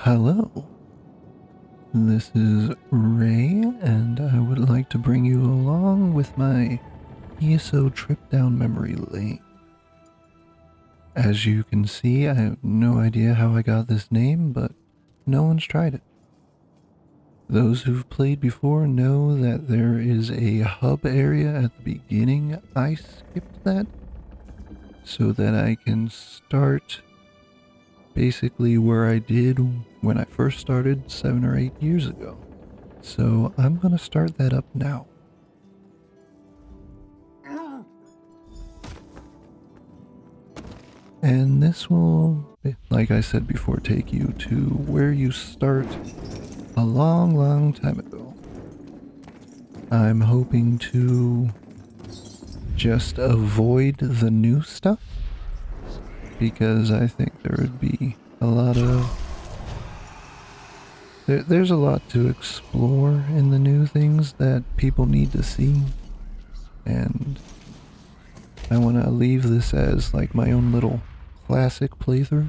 Hello, this is Ray, and I would like to bring you along with my ESO trip down memory lane. As you can see, I have no idea how I got this name, but no one's tried it. Those who've played before know that there is a hub area at the beginning. I skipped that so that I can start basically where I did when I first started 7 or 8 years ago. So I'm going to start that up now. And this will, like I said before, take you to where you start a long time ago. I'm hoping to just avoid the new stuff, because I think there would be a lot of... There's a lot to explore in the new things that people need to see, and I want to leave this as like my own little classic playthrough.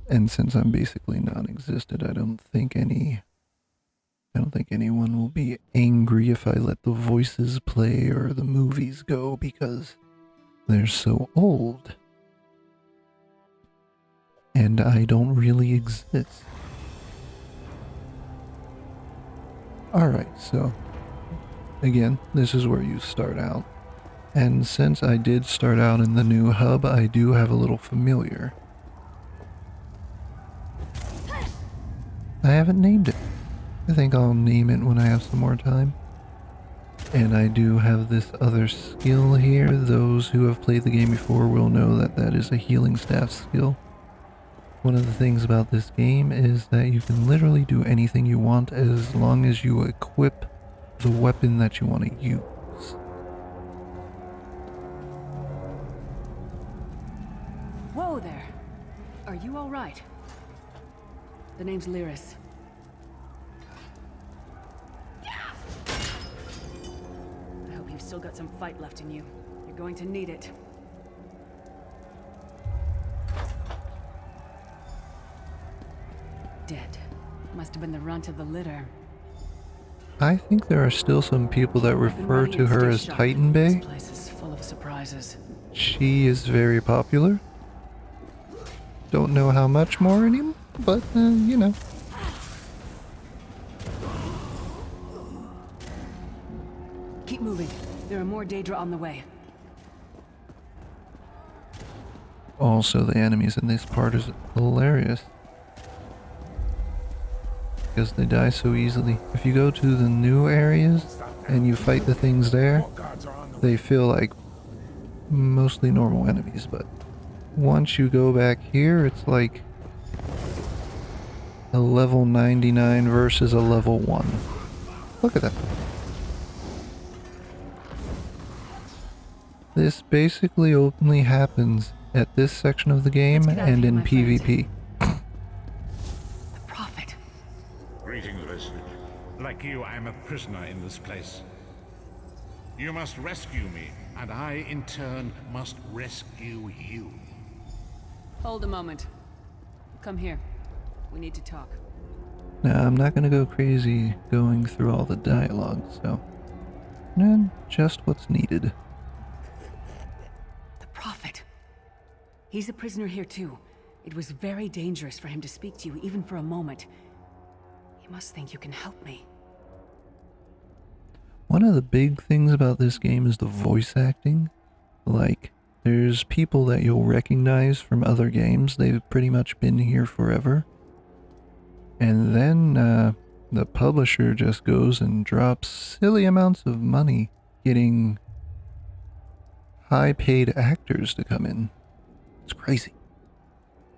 And since I'm basically non-existent, I don't think anyone will be angry if I let the voices play or the movies go, because they're so old. And I don't really exist. Alright, so again, this is where you start out. And since I did start out in the new hub, I do have a little familiar. I haven't named it. I think I'll name it when I have some more time. And I do have this other skill here. Those who have played the game before will know that that is a healing staff skill. One of the things about this game is that you can literally do anything you want as long as you equip the weapon that you want to use. Whoa there! Are you alright? The name's Lyris. I hope you've still got some fight left in you. You're going to need it. Dead. Must have been the runt of the litter. I think there are still some people that refer to her as Titan Bay. This place is full of surprises. She is very popular. Don't know how much more anymore, but you know. Keep moving. There are more Daedra on the way. Also, the enemies in this part is hilarious, because they die so easily. If you go to the new areas and you fight the things there, they feel like mostly normal enemies, but once you go back here, it's like a level 99 versus a level 1. Look at that. This basically only happens at this section of the game and in PvP. The Prophet. Greetings, Vestige. Like you, I am a prisoner in this place. You must rescue me, and I, in turn, must rescue you. Hold a moment. Come here. We need to talk. Now, I'm not going to go crazy going through all the dialogue, so just what's needed. The Prophet. He's a prisoner here too. It was very dangerous for him to speak to you even for a moment. You must think you can help me. One of the big things about this game is the voice acting. Like, there's people that you'll recognize from other games. They've pretty much been here forever. And then the publisher just goes and drops silly amounts of money getting high-paid actors to come in. It's crazy.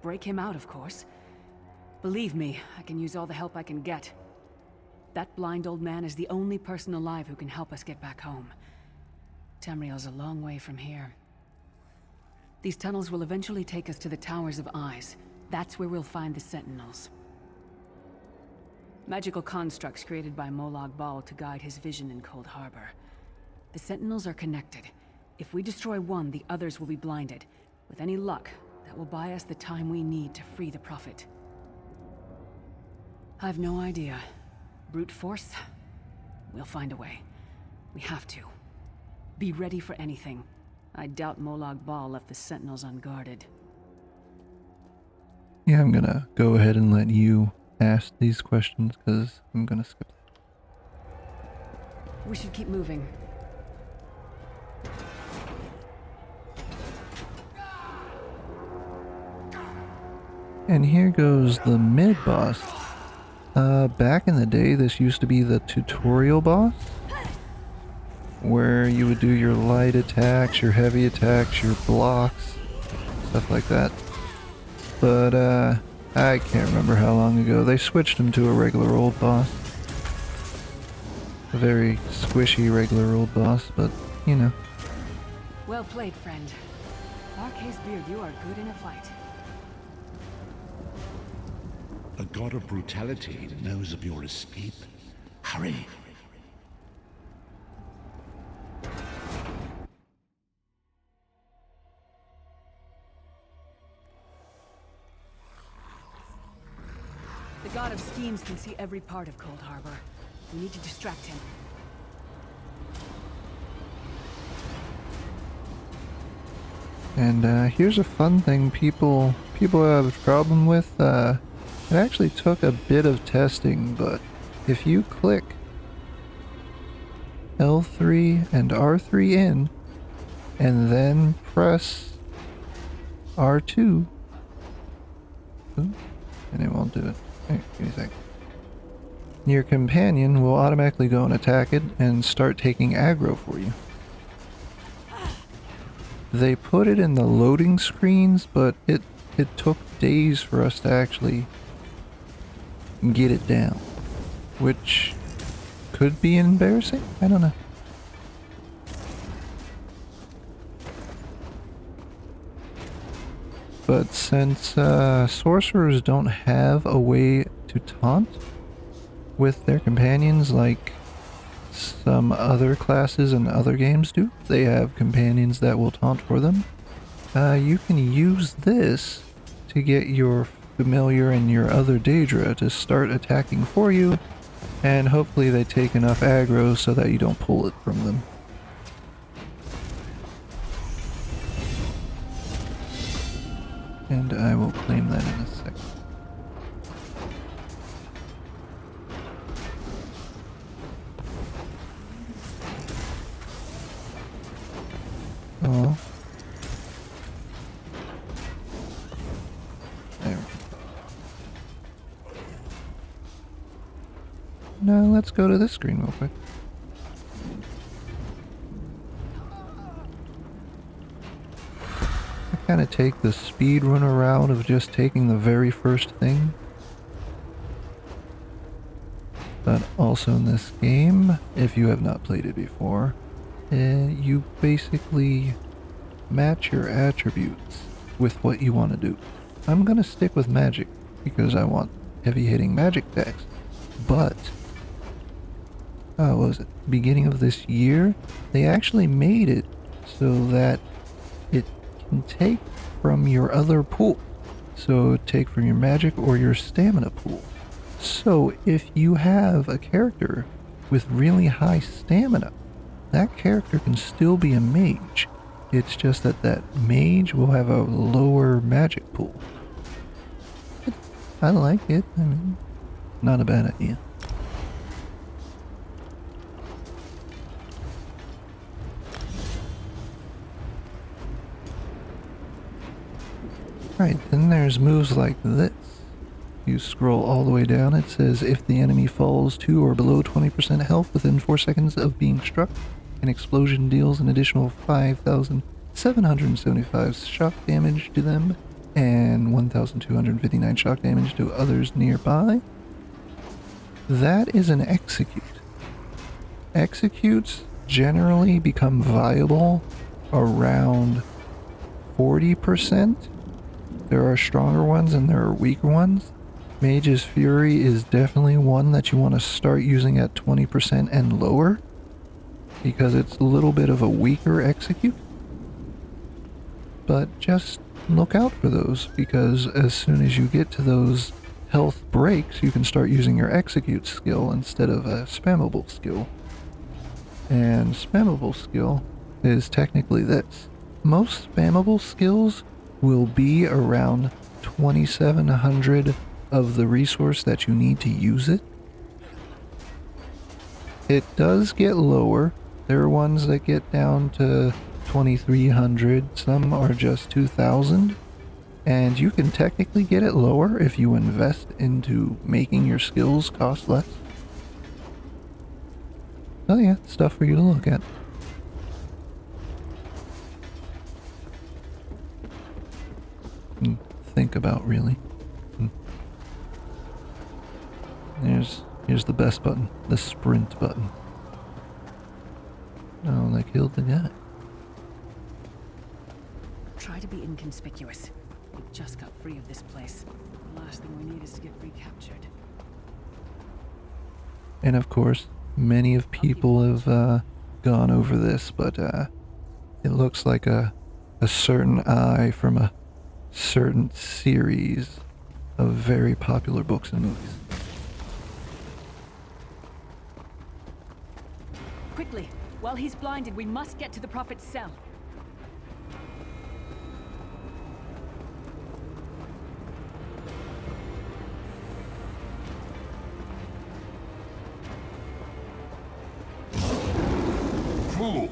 Break him out, of course. Believe me, I can use all the help I can get. That blind old man is the only person alive who can help us get back home. Tamriel's a long way from here. These tunnels will eventually take us to the Towers of Eyes. That's where we'll find the Sentinels. Magical constructs created by Molag Bal to guide his vision in Cold Harbor. The Sentinels are connected. If we destroy one, the others will be blinded. With any luck, that will buy us the time we need to free the Prophet. I've no idea. Brute force? We'll find a way. We have to. Be ready for anything. I doubt Molag Bal left the Sentinels unguarded. Yeah, I'm gonna go ahead and let you ask these questions because I'm gonna skip that. We should keep moving. And here goes the mid-boss. Back in the day, this used to be the tutorial boss, where you would do your light attacks, your heavy attacks, your blocks, stuff like that. But, I can't remember how long ago. They switched him to a regular old boss. A very squishy regular old boss, but, you know. Well played, friend. Marquez Beard, you are good in a fight. A god of brutality knows of your escape. Hurry. The god of schemes can see every part of Cold Harbor. We need to distract him. And here's a fun thing people have a problem with. It actually took a bit of testing, but if you click L3 and R3 in, and then press R2, and it won't do it. Hey, give me a second. Your companion will automatically go and attack it and start taking aggro for you. They put it in the loading screens, but it took days for us to actually get it down, which could be embarrassing. I don't know. But since sorcerers don't have a way to taunt with their companions like some other classes and other games do, they have companions that will taunt for them. You can use this to get your familiar and your other Daedra to start attacking for you, and hopefully they take enough aggro so that you don't pull it from them. And I will claim that in a second. Oh. There. Now let's go to this screen real quick. I kind of take the speedrunner route of just taking the very first thing. But also in this game, if you have not played it before, you basically match your attributes with what you want to do. I'm going to stick with magic because I want heavy hitting magic attacks. But, what was it? Beginning of this year, they actually made it so that it can take from your other pool. So take from your magic or your stamina pool. So if you have a character with really high stamina, that character can still be a mage. It's just that that mage will have a lower magic pool. I like it. I mean, not a bad idea. Right, then there's moves like this. You scroll all the way down, it says if the enemy falls to or below 20% health within 4 seconds of being struck, an explosion deals an additional 5,775 shock damage to them and 1,259 shock damage to others nearby. That is an execute. Executes generally become viable around 40%. There are stronger ones and there are weaker ones. Mage's Fury is definitely one that you want to start using at 20% and lower, because it's a little bit of a weaker execute. But just look out for those, because as soon as you get to those health breaks, you can start using your execute skill instead of a spammable skill. And spammable skill is technically this. Most spammable skills will be around 2700 of the resource that you need to use it. It does get lower. There are ones that get down to 2300, some are just 2000, and you can technically get it lower if you invest into making your skills cost less. Oh yeah, stuff for you to look at. And think about, really. Here's the best button, the sprint button. Oh, they killed the guy. Try to be inconspicuous. We just got free of this place. The last thing we need is to get recaptured. And of course, many of people have gone over this, but it looks like a certain eye from a certain series of very popular books and movies. Quickly! While he's blinded, we must get to the Prophet's cell. Fool!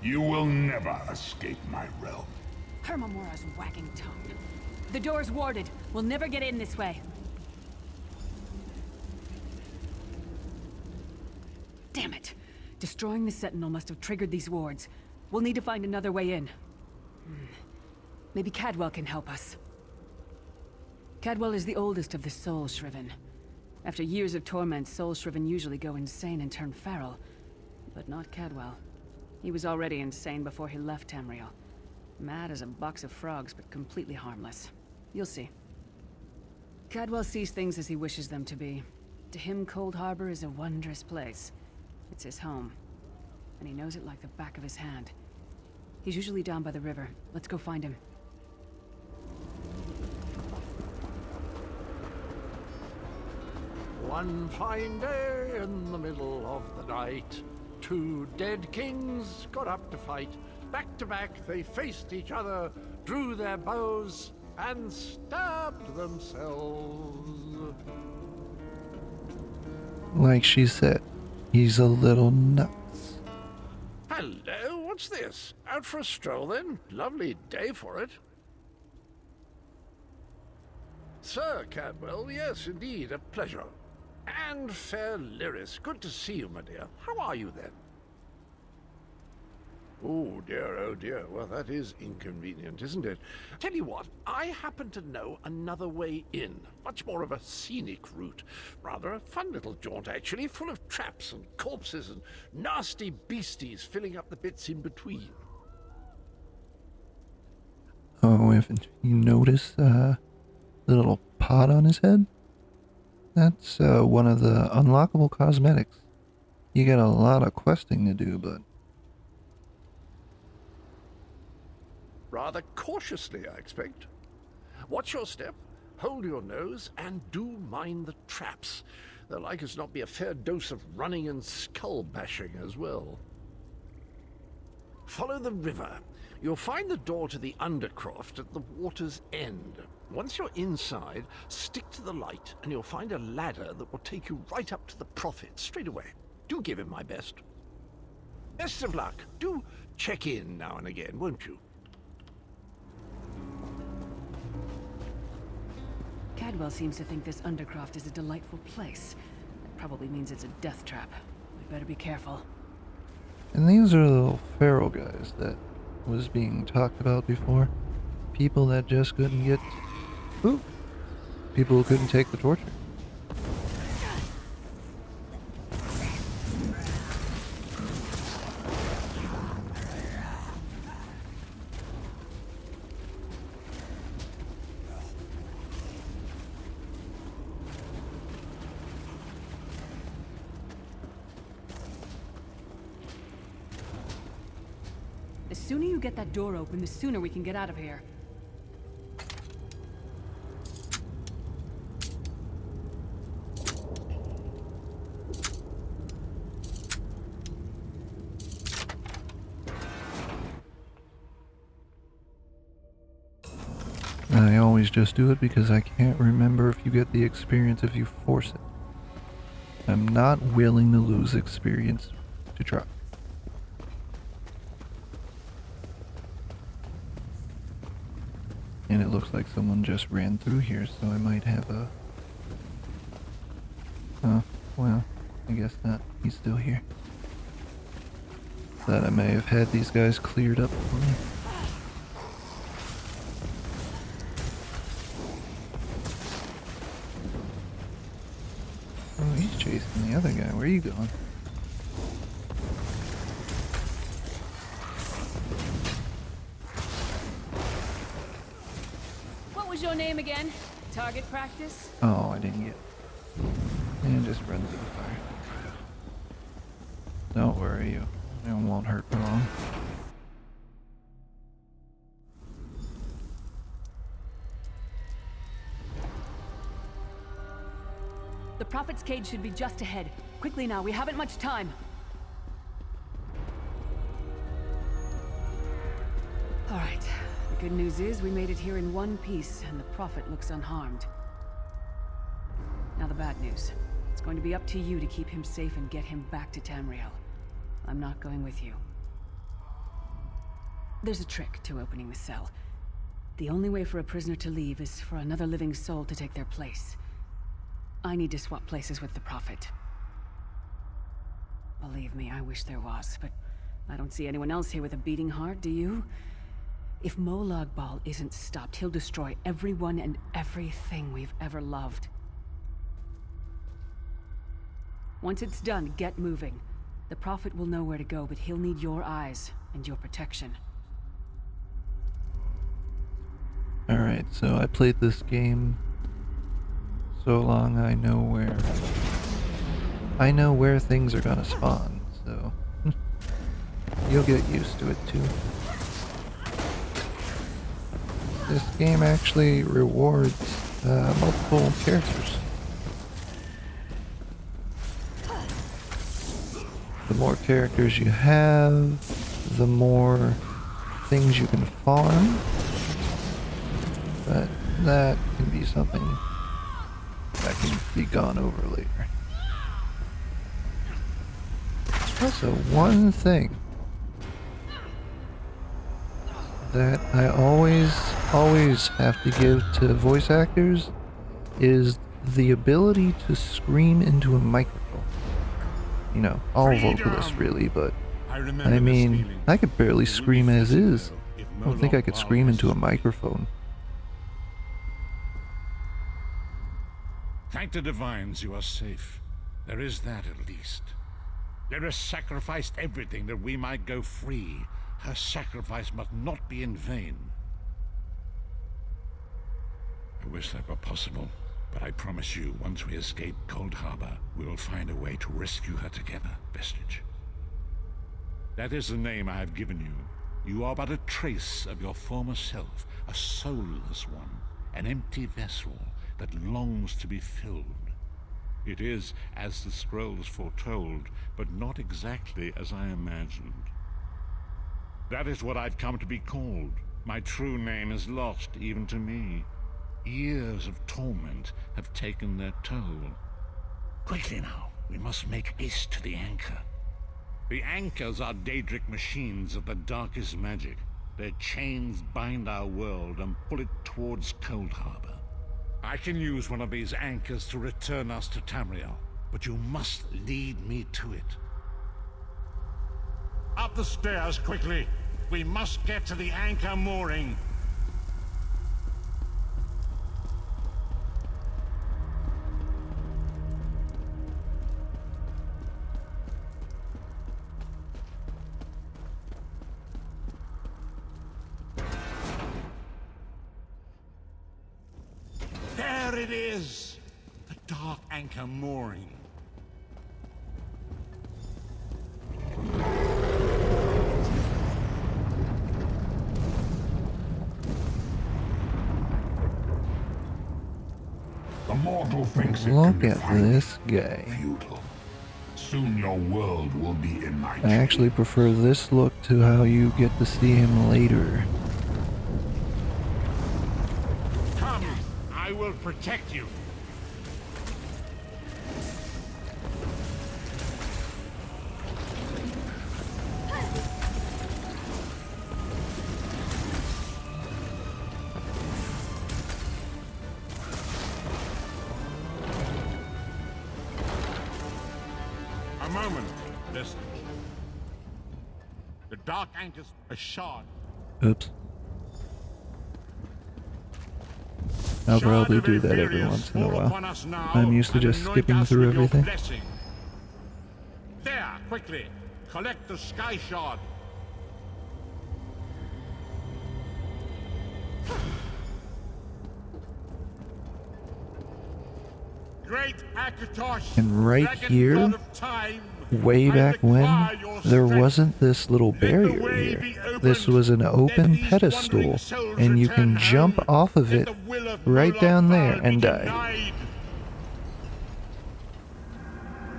You will never escape my realm. Hermamora's wagging tongue. The door's warded. We'll never get in this way. Damn it! Destroying the Sentinel must have triggered these wards. We'll need to find another way in. Maybe Cadwell can help us. Cadwell is the oldest of the Soul Shriven. After years of torment, Soul Shriven usually go insane and turn feral. But not Cadwell. He was already insane before he left Tamriel. Mad as a box of frogs, but completely harmless. You'll see. Cadwell sees things as he wishes them to be. To him, Cold Harbor is a wondrous place. It's his home. And he knows it like the back of his hand. He's usually down by the river. Let's go find him. One fine day in the middle of the night, two dead kings got up to fight. Back to back they faced each other, drew their bows, and stabbed themselves. Like she said, he's a little nuts. Hello, what's this? Out for a stroll then? Lovely day for it. Sir Cadwell, yes indeed, a pleasure. And fair Lyris, good to see you, my dear. How are you then? Oh dear, well that is inconvenient, isn't it? Tell you what, I happen to know another way in. Much more of a scenic route. Rather a fun little jaunt actually, full of traps and corpses and nasty beasties filling up the bits in between. Oh, if you notice the little pot on his head? That's one of the unlockable cosmetics. You got a lot of questing to do, but... Rather cautiously, I expect. Watch your step, hold your nose, and do mind the traps. There'll like as not be a fair dose of running and skull bashing as well. Follow the river. You'll find the door to the Undercroft at the water's end. Once you're inside, stick to the light, and you'll find a ladder that will take you right up to the Prophet straight away. Do give him my best. Best of luck. Do check in now and again, won't you? Cadwell seems to think this Undercroft is a delightful place. That probably means it's a death trap. We better be careful. And these are the little feral guys that was being talked about before. People that just couldn't get... Ooh. People who couldn't take the torture. The sooner you get that door open, the sooner we can get out of here. I always just do it because I can't remember if you get the experience if you force it. I'm not willing to lose experience to try. And it looks like someone just ran through here, so I might have a... Oh, well, I guess not. He's still here. Thought I may have had these guys cleared up for me. Oh, he's chasing the other guy. Where are you going? What was your name again? Target practice? Oh, I didn't get it. And just run through the fire. Don't worry, it won't hurt for long. The Prophet's cage should be just ahead. Quickly now, we haven't much time. All right. The good news is we made it here in one piece, and the Prophet looks unharmed. Now the bad news. It's going to be up to you to keep him safe and get him back to Tamriel. I'm not going with you. There's a trick to opening the cell. The only way for a prisoner to leave is for another living soul to take their place. I need to swap places with the Prophet. Believe me, I wish there was, but I don't see anyone else here with a beating heart, do you? If Molag Bal isn't stopped, he'll destroy everyone and everything we've ever loved. Once it's done, get moving. The Prophet will know where to go, but he'll need your eyes and your protection. Alright, so I played this game so long I know where things are gonna spawn, so you'll get used to it too. This game actually rewards multiple characters. The more characters you have, the more things you can farm, but that can be something that can be gone over later. Also, one thing that I always have to give to voice actors is the ability to scream into a microphone. You know, all vocalists really, but I mean, I could barely scream as is. I don't think I could scream into a microphone. Thank the divines you are safe. There is that at least. There has sacrificed everything that we might go free. Her sacrifice must not be in vain. I wish that were possible, but I promise you, once we escape Cold Harbor, we will find a way to rescue her together, Vestige. That is the name I have given you. You are but a trace of your former self, a soulless one, an empty vessel that longs to be filled. It is as the scrolls foretold, but not exactly as I imagined. That is what I've come to be called. My true name is lost even to me. Years of torment have taken their toll. Quickly now, we must make haste to the anchor. The anchors are Daedric machines of the darkest magic. Their chains bind our world and pull it towards Cold Harbor. I can use one of these anchors to return us to Tamriel, but you must lead me to it. Up the stairs, quickly! We must get to the anchor mooring! There it is! The dark anchor mooring. mortal thinks it can Look at define this me. guy. Futile. Soon your world will be in my I actually prefer this look to how you get to see him later. Come, I will protect you. A moment, Vestige. The dark anchor's a shard. Oops. I'll probably do that every Various once in a fall while. upon us now I'm used to and just anoint skipping us through with your everything. blessing. There, quickly, collect the sky shard. Great Akatosh, And right dragon here, god of time, way I back when, require your there strength. wasn't this little Let the barrier way here. be This opened. was an Let open these pedestal, wandering souls and you return can jump home. off of Let it the will of right Moloch down there Baal be and die. denied.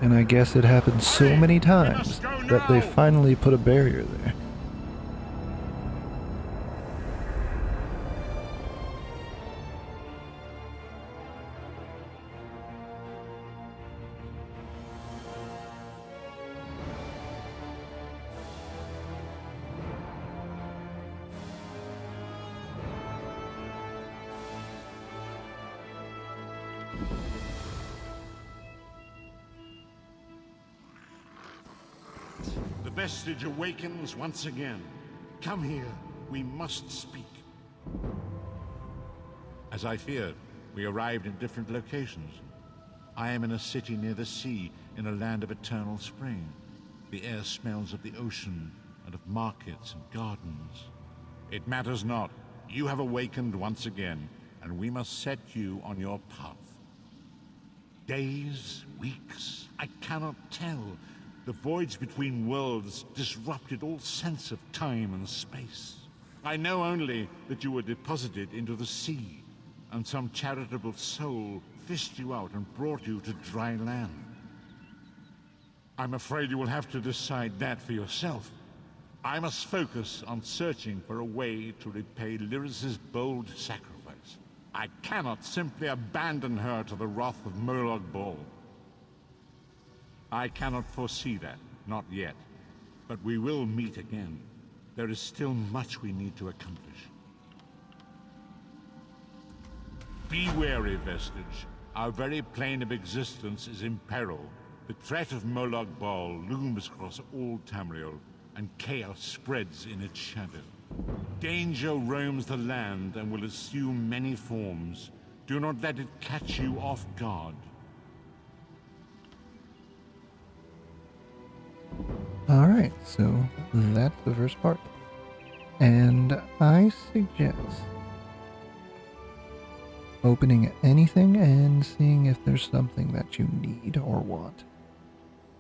And I guess it happened so Hurry, many we times must go that they now. finally put a barrier there. The vestige awakens once again. Come here, we must speak. As I feared, we arrived in different locations. I am in a city near the sea, in a land of eternal spring. The air smells of the ocean, and of markets and gardens. It matters not. You have awakened once again, and we must set you on your path. Days, weeks, I cannot tell. The voids between worlds disrupted all sense of time and space. I know only that you were deposited into the sea, and some charitable soul fished you out and brought you to dry land. I'm afraid you will have to decide that for yourself. I must focus on searching for a way to repay Lyris's bold sacrifice. I cannot simply abandon her to the wrath of Moloch Baal. I cannot foresee that, not yet. But we will meet again. There is still much we need to accomplish. Be wary, Vestige. Our very plane of existence is in peril. The threat of Moloch Baal looms across all Tamriel, and chaos spreads in its shadow. Danger roams the land and will assume many forms. Do not let it catch you off guard. Alright, so that's the first part. And I suggest opening anything and seeing if there's something that you need or want.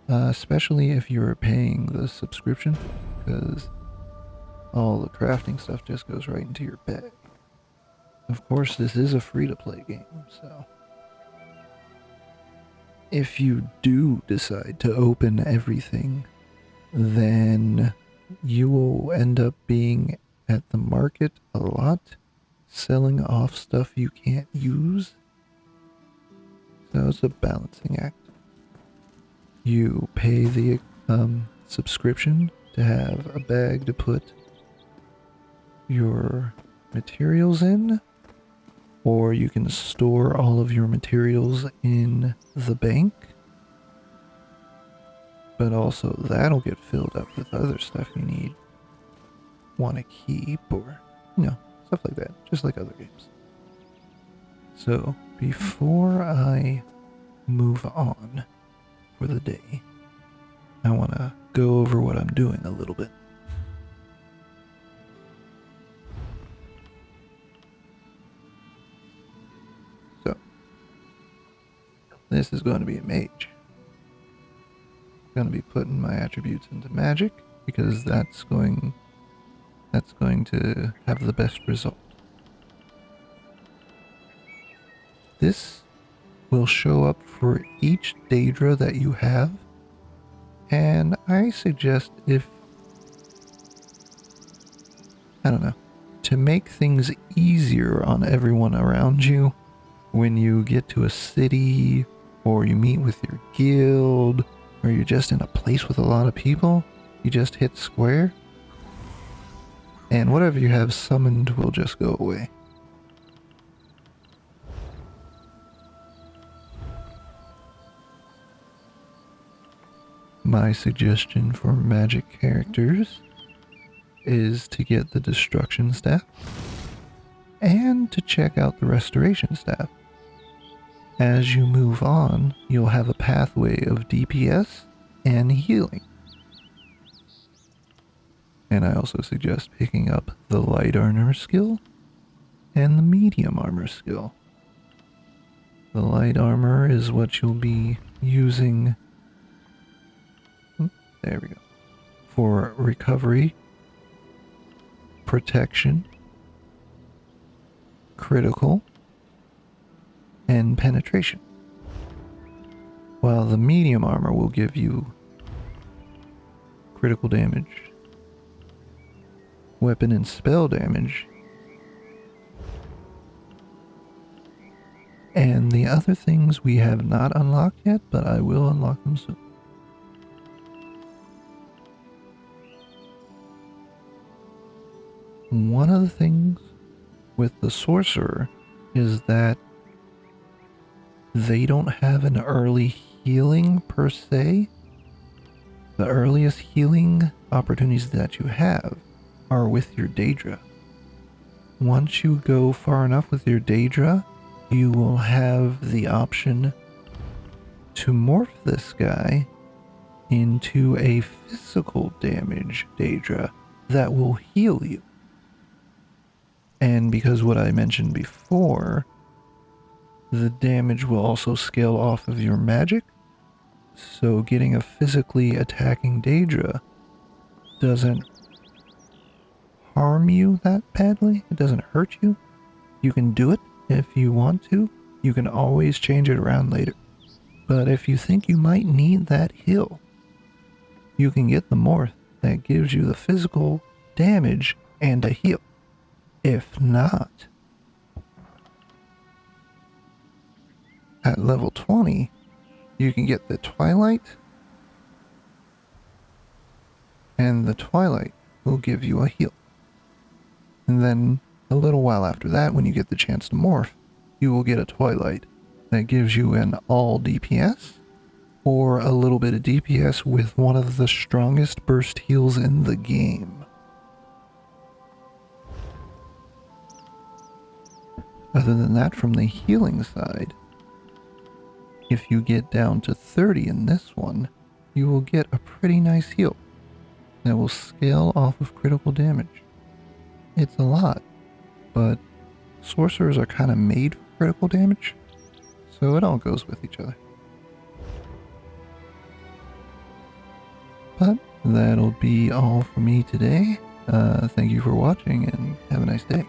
Especially if you're paying the subscription, because all the crafting stuff just goes right into your bag. Of course, this is a free-to-play game, so if you do decide to open everything, then you will end up being at the market a lot, selling off stuff you can't use. So it's a balancing act. You pay the subscription to have a bag to put your materials in, or you can store all of your materials in the bank, but also that'll get filled up with other stuff you need, want to keep, or, stuff like that, just like other games. So, before I move on for the day, I want to go over what I'm doing a little bit. So, this is going to be a mage. Going to be putting my attributes into magic because that's going to have the best result. This will show up for each Daedra that you have. And I suggest I don't know, to make things easier on everyone around you, when you get to a city, or you meet with your guild, or you're just in a place with a lot of people, you just hit square, and whatever you have summoned will just go away. My suggestion for magic characters is to get the destruction staff and to check out the restoration staff. As you move on, you'll have a pathway of DPS and healing. And I also suggest picking up the light armor skill and the medium armor skill. The light armor is what you'll be using, there we go, for recovery, protection, critical, and penetration. While the medium armor will give you critical damage, weapon and spell damage, and the other things we have not unlocked yet, but I will unlock them soon. One of the things with the sorcerer is that they don't have an early healing per se. The earliest healing opportunities that you have are with your Daedra. Once you go far enough with your Daedra, you will have the option to morph this guy into a physical damage Daedra that will heal you. And because what I mentioned before, the damage will also scale off of your magic, so getting a physically attacking Daedra doesn't harm you that badly. It doesn't hurt you. You can do it if you want to. You can always change it around later. But if you think you might need that heal, you can get the morph that gives you the physical damage and a heal. If not, at level 20, you can get the Twilight, and the Twilight will give you a heal. And then a little while after that, when you get the chance to morph, you will get a Twilight that gives you an all DPS, or a little bit of DPS with one of the strongest burst heals in the game. Other than that, from the healing side, if you get down to 30 in this one, you will get a pretty nice heal that will scale off of critical damage. It's a lot, but sorcerers are kind of made for critical damage, so it all goes with each other. But that'll be all for me today. Thank you for watching, and have a nice day.